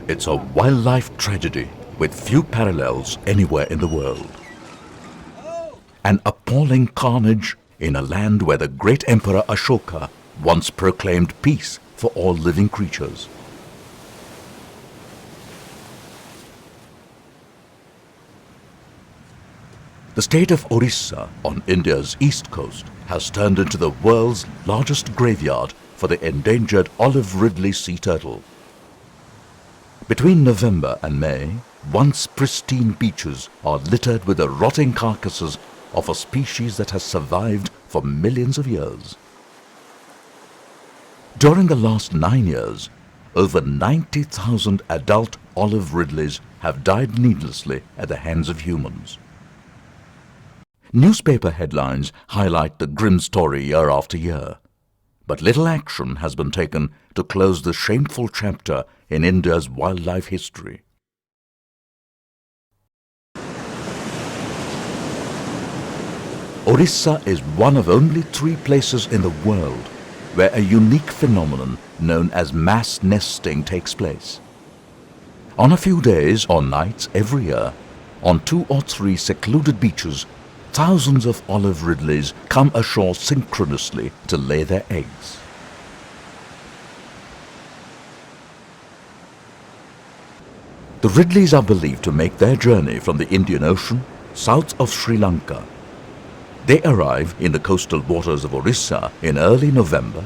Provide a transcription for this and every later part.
It's a wildlife tragedy with few parallels anywhere in the world. An appalling carnage in a land where the great Emperor Ashoka once proclaimed peace for all living creatures. The state of Orissa on India's east coast has turned into the world's largest graveyard for the endangered olive ridley sea turtle. Between November and May, once pristine beaches are littered with the rotting carcasses of a species that has survived for millions of years. During the last 9 years, over 90,000 adult olive ridleys have died needlessly at the hands of humans. Newspaper headlines highlight the grim story year after year, but little action has been taken to close the shameful chapter in India's wildlife history. Orissa is one of only 3 places in the world where a unique phenomenon known as mass nesting takes place. On a few days or nights every year, on 2 or 3 secluded beaches, thousands of olive ridleys come ashore synchronously to lay their eggs. The ridleys are believed to make their journey from the Indian Ocean south of Sri Lanka. They arrive in the coastal waters of Orissa in early November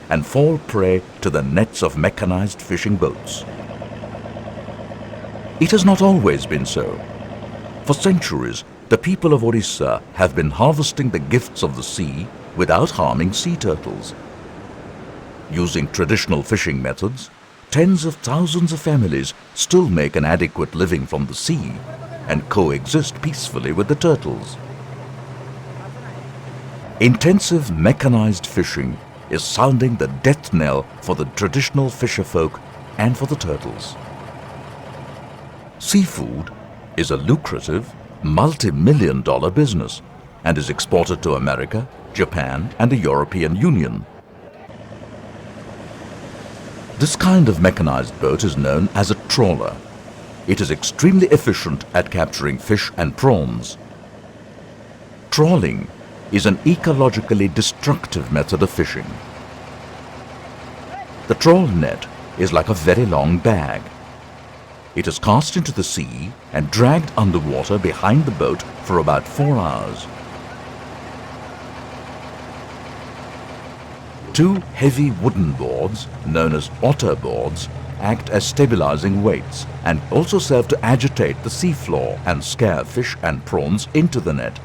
and fall prey to the nets of mechanized fishing boats. It has not always been so. For centuries, the people of Orissa have been harvesting the gifts of the sea without harming sea turtles. Using traditional fishing methods, tens of thousands of families still make an adequate living from the sea and coexist peacefully with the turtles. Intensive mechanized fishing is sounding the death knell for the traditional fisherfolk and for the turtles. Seafood is a lucrative, multi-million-dollar business and is exported to America, Japan, and the European Union. This kind of mechanized boat is known as a trawler. It is extremely efficient at capturing fish and prawns. Trawling is an ecologically destructive method of fishing. The trawl net is like a very long bag. It is cast into the sea and dragged underwater behind the boat for about 4 hours. 2 heavy wooden boards, known as otter boards, act as stabilizing weights and also serve to agitate the seafloor and scare fish and prawns into the net.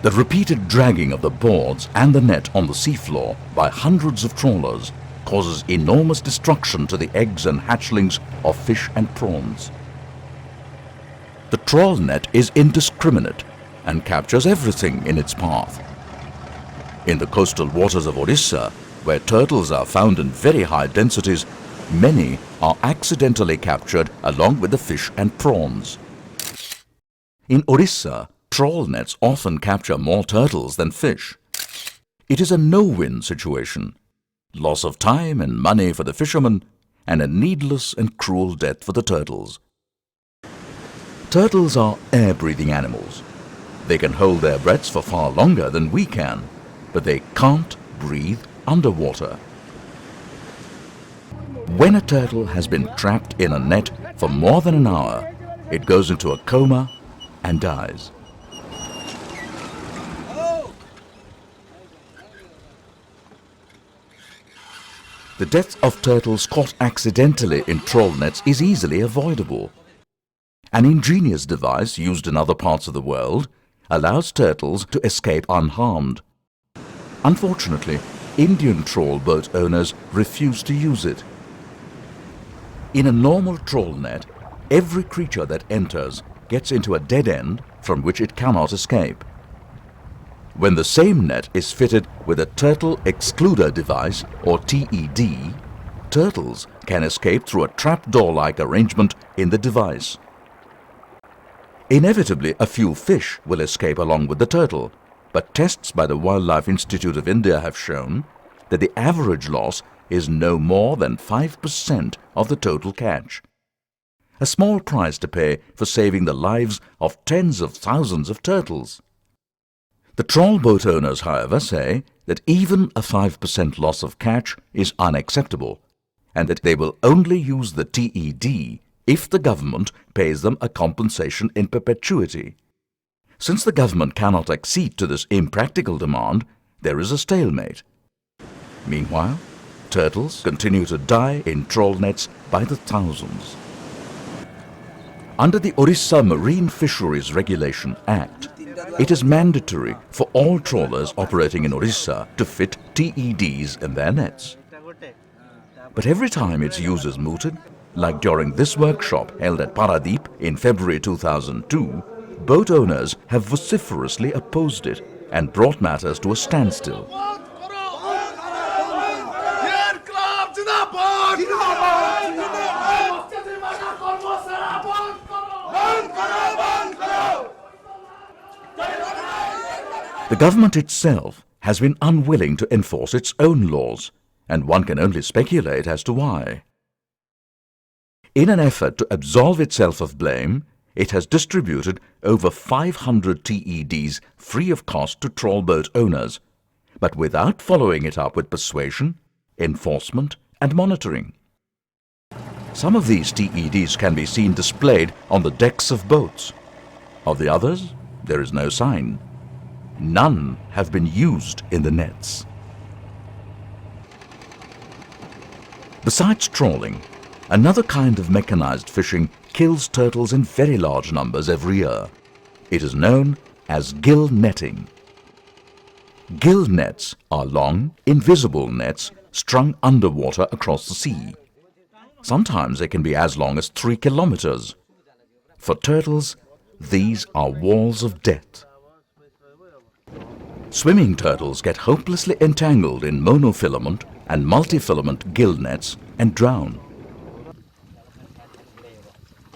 The repeated dragging of the boards and the net on the seafloor by hundreds of trawlers causes enormous destruction to the eggs and hatchlings of fish and prawns. The trawl net is indiscriminate and captures everything in its path. In the coastal waters of Orissa, where turtles are found in very high densities, many are accidentally captured along with the fish and prawns. In Orissa, trawl nets often capture more turtles than fish. It is a no-win situation. Loss of time and money for the fishermen, and a needless and cruel death for the turtles. Turtles are air-breathing animals. They can hold their breaths for far longer than we can, but they can't breathe underwater. When a turtle has been trapped in a net for more than an hour, it goes into a coma and dies. The death of turtles caught accidentally in trawl nets is easily avoidable. An ingenious device used in other parts of the world allows turtles to escape unharmed. Unfortunately, Indian trawl boat owners refuse to use it. In a normal trawl net, every creature that enters gets into a dead end from which it cannot escape. When the same net is fitted with a turtle excluder device, or TED, turtles can escape through a trapdoor-like arrangement in the device. Inevitably, a few fish will escape along with the turtle, but tests by the Wildlife Institute of India have shown that the average loss is no more than 5% of the total catch. A small price to pay for saving the lives of tens of thousands of turtles. The trawl boat owners, however, say that even a 5% loss of catch is unacceptable and that they will only use the TED if the government pays them a compensation in perpetuity. Since the government cannot accede to this impractical demand, there is a stalemate. Meanwhile, turtles continue to die in trawl nets by the thousands. Under the Orissa Marine Fisheries Regulation Act, it is mandatory for all trawlers operating in Orissa to fit TEDs in their nets. But every time its use is mooted, like during this workshop held at Paradeep in February 2002, boat owners have vociferously opposed it and brought matters to a standstill. The government itself has been unwilling to enforce its own laws, and one can only speculate as to why. In an effort to absolve itself of blame, it has distributed over 500 TEDs free of cost to trawl boat owners, but without following it up with persuasion, enforcement, and monitoring. Some of these TEDs can be seen displayed on the decks of boats. Of the others, there is no sign. None have been used in the nets. Besides trawling, another kind of mechanized fishing kills turtles in very large numbers every year. It is known as gill netting. Gill nets are long, invisible nets strung underwater across the sea. Sometimes they can be as long as 3 kilometers. For turtles, these are walls of death. Swimming turtles get hopelessly entangled in monofilament and multifilament gill nets and drown.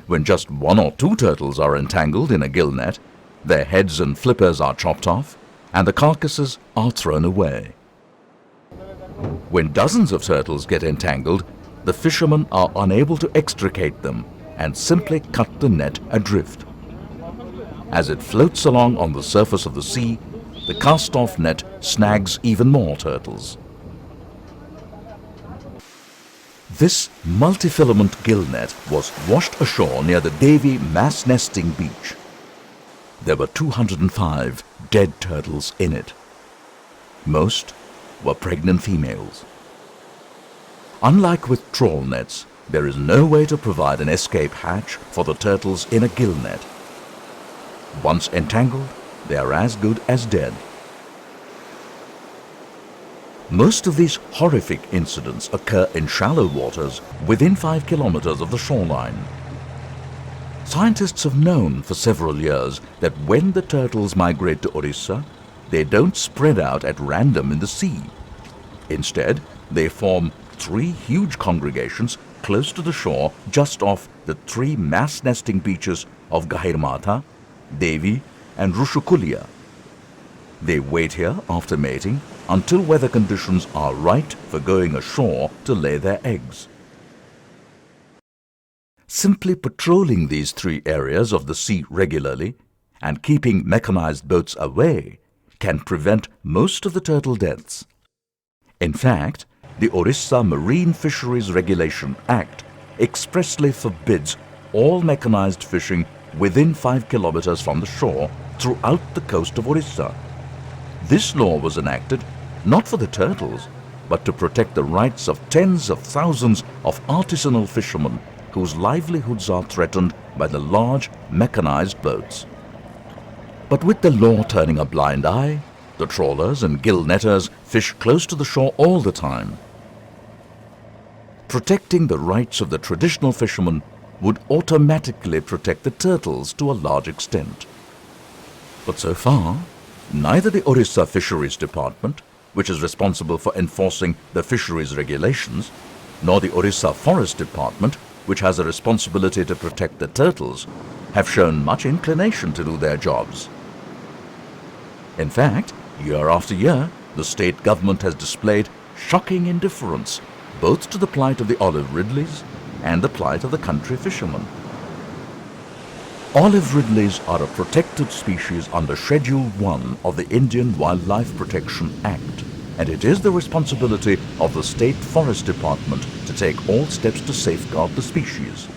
When just 1 or 2 turtles are entangled in a gill net, their heads and flippers are chopped off and the carcasses are thrown away. When dozens of turtles get entangled, the fishermen are unable to extricate them and simply cut the net adrift. As it floats along on the surface of the sea, the cast-off net snags even more turtles. This multifilament gill net was washed ashore near the Devi mass nesting beach. There were 205 dead turtles in it. Most were pregnant females. Unlike with trawl nets, there is no way to provide an escape hatch for the turtles in a gill net. Once entangled, they are as good as dead. Most of these horrific incidents occur in shallow waters within 5 kilometers of the shoreline. Scientists have known for several years that when the turtles migrate to Orissa, they don't spread out at random in the sea. Instead, they form 3 huge congregations close to the shore just off the 3 mass nesting beaches of Gahirmatha, Devi and Rushukulia. They wait here after mating until weather conditions are right for going ashore to lay their eggs. Simply patrolling these 3 areas of the sea regularly and keeping mechanized boats away can prevent most of the turtle deaths. In fact, the Orissa Marine Fisheries Regulation Act expressly forbids all mechanized fishing within 5 kilometers from the shore throughout the coast of Orissa. This law was enacted not for the turtles, but to protect the rights of tens of thousands of artisanal fishermen whose livelihoods are threatened by the large mechanized boats. But with the law turning a blind eye, the trawlers and gill netters fish close to the shore all the time. Protecting the rights of the traditional fishermen would automatically protect the turtles to a large extent. But so far, neither the Orissa Fisheries Department, which is responsible for enforcing the fisheries regulations, nor the Orissa Forest Department, which has a responsibility to protect the turtles, have shown much inclination to do their jobs. In fact, year after year, the state government has displayed shocking indifference both to the plight of the olive ridleys and the plight of the country fishermen. Olive ridleys are a protected species under Schedule 1 of the Indian Wildlife Protection Act, and it is the responsibility of the State Forest Department to take all steps to safeguard the species.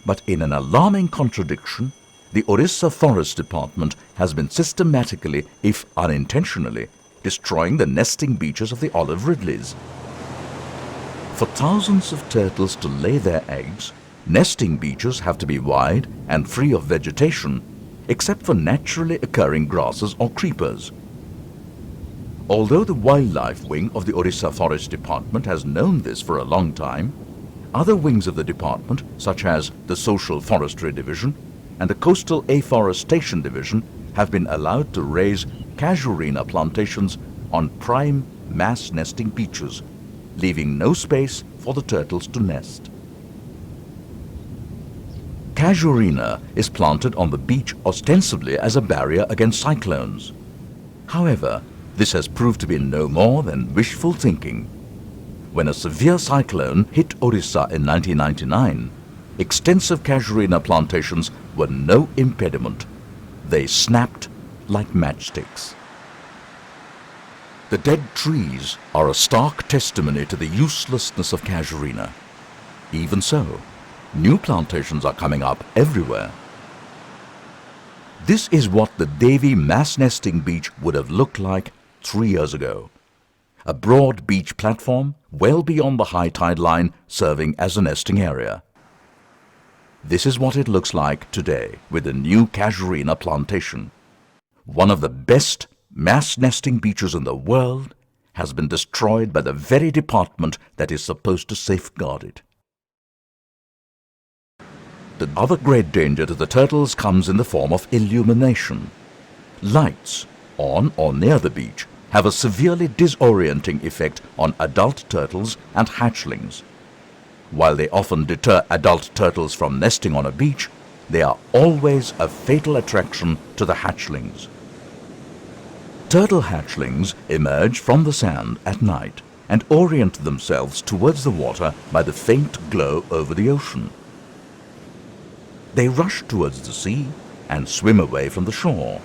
But in an alarming contradiction, the Orissa Forest Department has been systematically, if unintentionally, destroying the nesting beaches of the olive ridleys. For thousands of turtles to lay their eggs, nesting beaches have to be wide and free of vegetation, except for naturally occurring grasses or creepers. Although the Wildlife Wing of the Orissa Forest Department has known this for a long time, other wings of the department, such as the Social Forestry Division and the Coastal Afforestation Division, have been allowed to raise casuarina plantations on prime mass nesting beaches, leaving no space for the turtles to nest. Casuarina is planted on the beach ostensibly as a barrier against cyclones. However, this has proved to be no more than wishful thinking. When a severe cyclone hit Orissa in 1999, extensive casuarina plantations were no impediment. They snapped like matchsticks. The dead trees are a stark testimony to the uselessness of casuarina. Even so, new plantations are coming up everywhere. This is what the Devi mass nesting beach would have looked like 3 years ago. A broad beach platform well beyond the high tide line serving as a nesting area. This is what it looks like today with the new casuarina plantation. One of the best mass nesting beaches in the world has been destroyed by the very department that is supposed to safeguard it. The other great danger to the turtles comes in the form of illumination. Lights on or near the beach have a severely disorienting effect on adult turtles and hatchlings. While they often deter adult turtles from nesting on a beach, they are always a fatal attraction to the hatchlings. Turtle hatchlings emerge from the sand at night and orient themselves towards the water by the faint glow over the ocean. They rush towards the sea and swim away from the shore.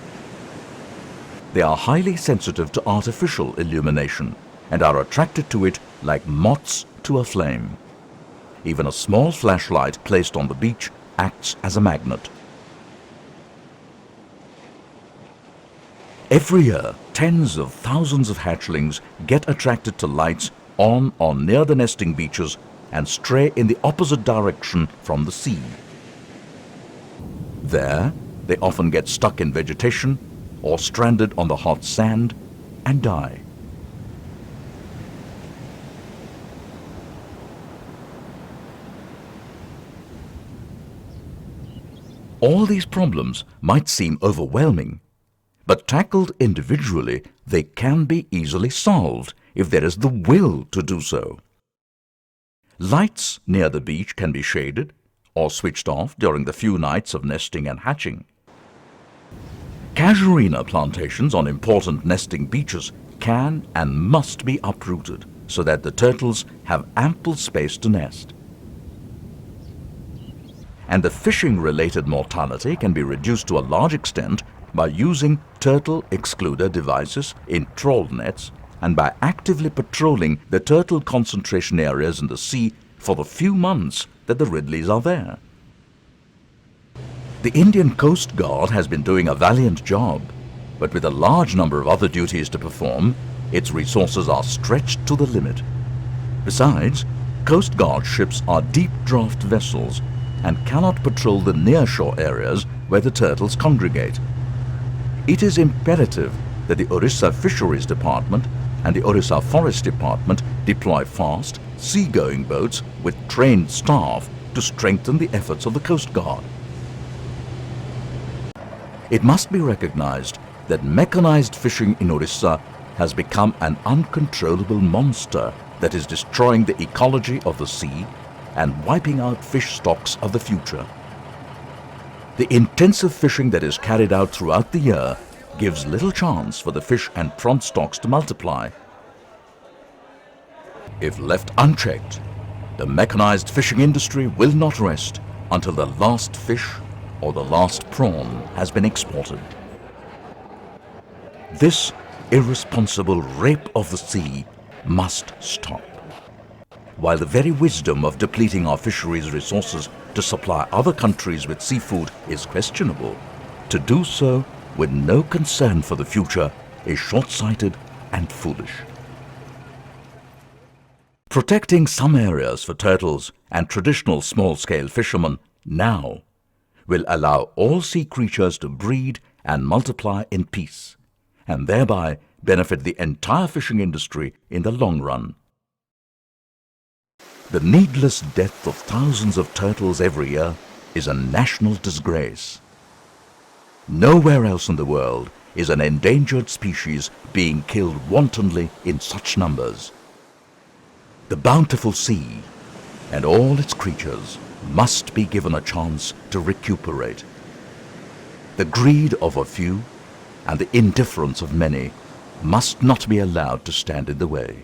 They are highly sensitive to artificial illumination and are attracted to it like moths to a flame. Even a small flashlight placed on the beach acts as a magnet. Every year, tens of thousands of hatchlings get attracted to lights on or near the nesting beaches and stray in the opposite direction from the sea. There, they often get stuck in vegetation or stranded on the hot sand and die. All these problems might seem overwhelming, but tackled individually, they can be easily solved if there is the will to do so. Lights near the beach can be shaded or switched off during the few nights of nesting and hatching. Casuarina plantations on important nesting beaches can and must be uprooted so that the turtles have ample space to nest. And the fishing-related mortality can be reduced to a large extent by using turtle excluder devices in trawl nets and by actively patrolling the turtle concentration areas in the sea for the few months that the ridleys are there. The Indian Coast Guard has been doing a valiant job, but with a large number of other duties to perform, its resources are stretched to the limit. Besides, Coast Guard ships are deep-draft vessels and cannot patrol the nearshore areas where the turtles congregate. It is imperative that the Orissa Fisheries Department and the Orissa Forest Department deploy fast, seagoing boats with trained staff to strengthen the efforts of the Coast Guard. It must be recognized that mechanized fishing in Orissa has become an uncontrollable monster that is destroying the ecology of the sea and wiping out fish stocks of the future. The intensive fishing that is carried out throughout the year gives little chance for the fish and prawn stocks to multiply. If left unchecked, the mechanized fishing industry will not rest until the last fish or the last prawn has been exported. This irresponsible rape of the sea must stop. While the very wisdom of depleting our fisheries resources to supply other countries with seafood is questionable, to do so with no concern for the future is short-sighted and foolish. Protecting some areas for turtles and traditional small-scale fishermen now will allow all sea creatures to breed and multiply in peace, and thereby benefit the entire fishing industry in the long run. The needless death of thousands of turtles every year is a national disgrace. Nowhere else in the world is an endangered species being killed wantonly in such numbers. The bountiful sea and all its creatures must be given a chance to recuperate. The greed of a few and the indifference of many must not be allowed to stand in the way.